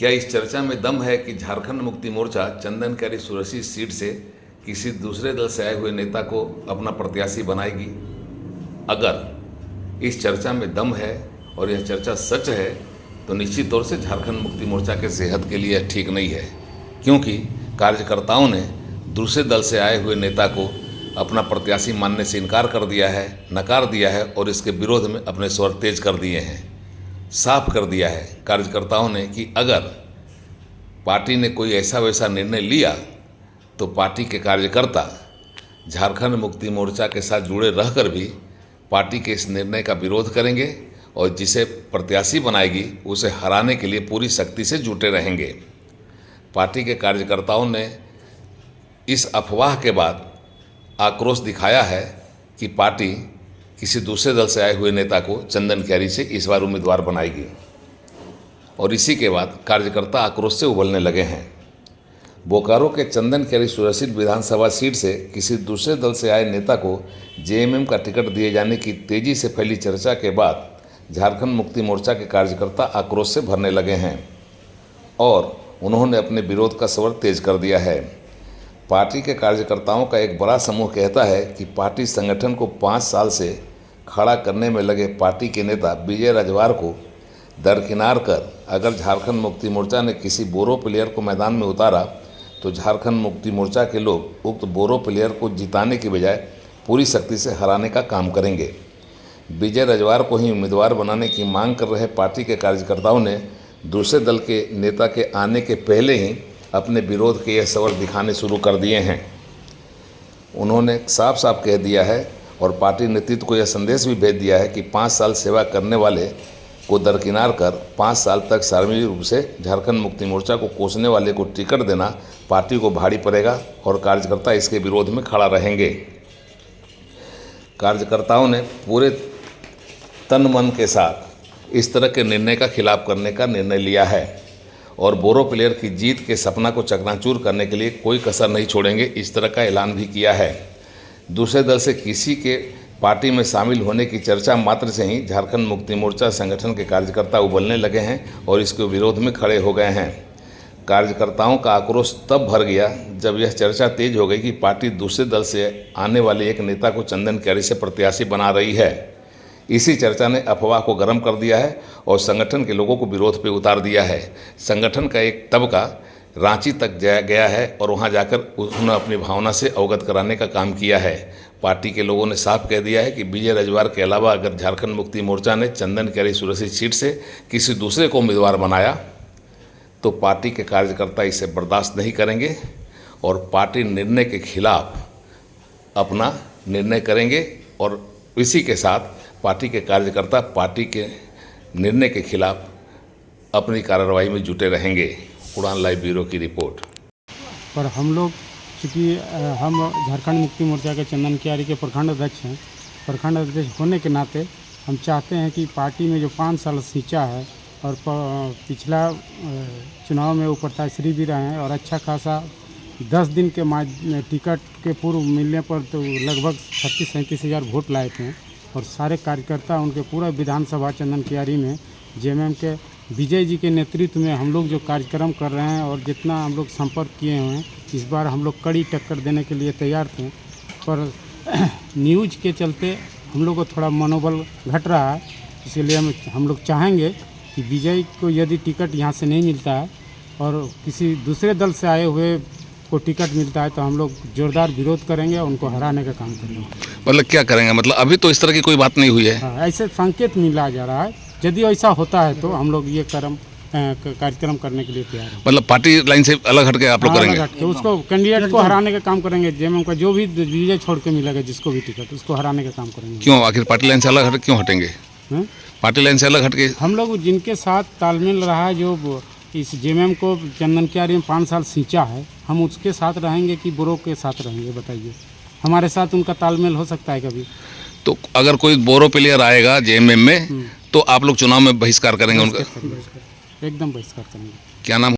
क्या इस चर्चा में दम है कि झारखंड मुक्ति मोर्चा चंदन कैरी सुरक्षित सीट से किसी दूसरे दल से आए हुए नेता को अपना प्रत्याशी बनाएगी? अगर इस चर्चा में दम है और यह चर्चा सच है तो निश्चित तौर से झारखंड मुक्ति मोर्चा के सेहत के लिए ठीक नहीं है, क्योंकि कार्यकर्ताओं ने दूसरे दल से आए हुए नेता को अपना प्रत्याशी मानने से इनकार कर दिया है, नकार दिया है और इसके विरोध में अपने स्वर तेज कर दिए हैं। साफ कर दिया है कार्यकर्ताओं ने कि अगर पार्टी ने कोई ऐसा वैसा निर्णय लिया तो पार्टी के कार्यकर्ता झारखंड मुक्ति मोर्चा के साथ जुड़े रहकर भी पार्टी के इस निर्णय का विरोध करेंगे और जिसे प्रत्याशी बनाएगी उसे हराने के लिए पूरी शक्ति से जुटे रहेंगे। पार्टी के कार्यकर्ताओं ने इस अफवाह के बाद आक्रोश दिखाया है कि पार्टी किसी दूसरे दल से आए हुए नेता को चंदन कैरी से इस बार उम्मीदवार बनाएगी और इसी के बाद कार्यकर्ता आक्रोश से उबलने लगे हैं। बोकारो के चंदन कैरी सुरक्षित विधानसभा सीट से किसी दूसरे दल से आए नेता को जेएमएम का टिकट दिए जाने की तेजी से फैली चर्चा के बाद झारखंड मुक्ति मोर्चा के कार्यकर्ता आक्रोश से भरने लगे हैं और उन्होंने अपने विरोध का स्वर तेज कर दिया है। पार्टी के कार्यकर्ताओं का एक बड़ा समूह कहता है कि पार्टी संगठन को 5 साल से खड़ा करने में लगे पार्टी के नेता विजय रजवार को दरकिनार कर अगर झारखंड मुक्ति मोर्चा ने किसी बोरो प्लेयर को मैदान में उतारा तो झारखंड मुक्ति मोर्चा के लोग उक्त बोरो प्लेयर को जिताने की बजाय पूरी शक्ति से हराने का काम करेंगे। विजय रजवार को ही उम्मीदवार बनाने की मांग कर रहे पार्टी के कार्यकर्ताओं ने दूसरे दल के नेता के आने के पहले ही अपने विरोध के यह स्वर दिखाने शुरू कर दिए हैं। उन्होंने साफ साफ कह दिया है और पार्टी नेतृत्व को यह संदेश भी भेज दिया है कि 5 साल सेवा करने वाले को दरकिनार कर 5 साल तक सार्वजनिक रूप से झारखंड मुक्ति मोर्चा को कोसने वाले को टिकट देना पार्टी को भारी पड़ेगा और कार्यकर्ता इसके विरोध में खड़ा रहेंगे। कार्यकर्ताओं ने पूरे तन मन के साथ इस तरह के निर्णय का खिलाफ करने का निर्णय लिया है और बोरो प्लेयर की जीत के सपना को चकनाचूर करने के लिए कोई कसर नहीं छोड़ेंगे, इस तरह का ऐलान भी किया है। दूसरे दल से किसी के पार्टी में शामिल होने की चर्चा मात्र से ही झारखंड मुक्ति मोर्चा संगठन के कार्यकर्ता उबलने लगे हैं और इसके विरोध में खड़े हो गए हैं। कार्यकर्ताओं का आक्रोश तब भर गया जब यह चर्चा तेज हो गई कि पार्टी दूसरे दल से आने वाले एक नेता को चंदन कैरी से प्रत्याशी बना रही है। इसी चर्चा ने अफवाह को गर्म कर दिया है और संगठन के लोगों को विरोध पे उतार दिया है। संगठन का एक तबका रांची तक गया है और वहां जाकर उन्होंने अपनी भावना से अवगत कराने का काम किया है। पार्टी के लोगों ने साफ कह दिया है कि विजय रजवार के अलावा अगर झारखंड मुक्ति मोर्चा ने चंदन कैरी सुरक्षित सीट से किसी दूसरे को उम्मीदवार बनाया तो पार्टी के कार्यकर्ता इसे बर्दाश्त नहीं करेंगे और पार्टी निर्णय के खिलाफ अपना निर्णय करेंगे और इसी के साथ पार्टी के कार्यकर्ता पार्टी के निर्णय के खिलाफ अपनी कार्रवाई में जुटे रहेंगे। उड़ान लाइव ब्यूरो की रिपोर्ट। पर हम लोग चूँकि हम झारखंड मुक्ति मोर्चा के चंदन कैरी के प्रखंड अध्यक्ष हैं, प्रखंड अध्यक्ष होने के नाते हम चाहते हैं कि पार्टी में जो 5 साल सींचा है और पिछला चुनाव में वो प्रत्याशी भी रहे हैं और अच्छा खासा 10 दिन के टिकट के पूर्व मिलने पर तो लगभग 36-37 हज़ार वोट लाए थे और सारे कार्यकर्ता उनके पूरा विधानसभा चंदन कैरी में जेएमएम के विजय जी के नेतृत्व में हम लोग जो कार्यक्रम कर रहे हैं और जितना हम लोग संपर्क किए हुए हैं, इस बार हम लोग कड़ी टक्कर देने के लिए तैयार थे। पर न्यूज के चलते हम लोग को थोड़ा मनोबल घट रहा है, इसीलिए हम लोग चाहेंगे कि विजय को यदि टिकट यहाँ से नहीं मिलता है और किसी दूसरे दल से आए हुए को टिकट मिलता है तो हम लोग जोरदार विरोध करेंगे और उनको हराने का काम करेंगे। मतलब क्या करेंगे? मतलब अभी तो इस तरह की कोई बात नहीं हुई है। हाँ, ऐसे संकेत मिला जा रहा है। यदि ऐसा होता है तो हम लोग ये कार्यक्रम करने के लिए तैयार हैं। मतलब पार्टी लाइन से अलग हटके आप लोग करेंगे? तो उसको कैंडिडेट को हराने का काम करेंगे। जेएमएम का जो भी विजय छोड़ के मिलेगा जिसको भी टिकट उसको हराने का काम करेंगे। क्यों आखिर पार्टी लाइन से अलग हट क्यों हटेंगे? पार्टी लाइन से अलग हटके हम लोग जिनके साथ तालमेल रहा है, जो इस जेएमएम को चंदन कैरी में 5 साल सींचा है, हम उसके साथ रहेंगे कि बोरो के साथ रहेंगे? बताइए, हमारे साथ उनका तालमेल हो सकता है कभी? तो अगर कोई बोरो प्लेयर आएगा जेएमएम में तो आप लोग चुनाव में बहिष्कार करेंगे उनका? एकदम बहिष्कार करेंगे। क्या नाम?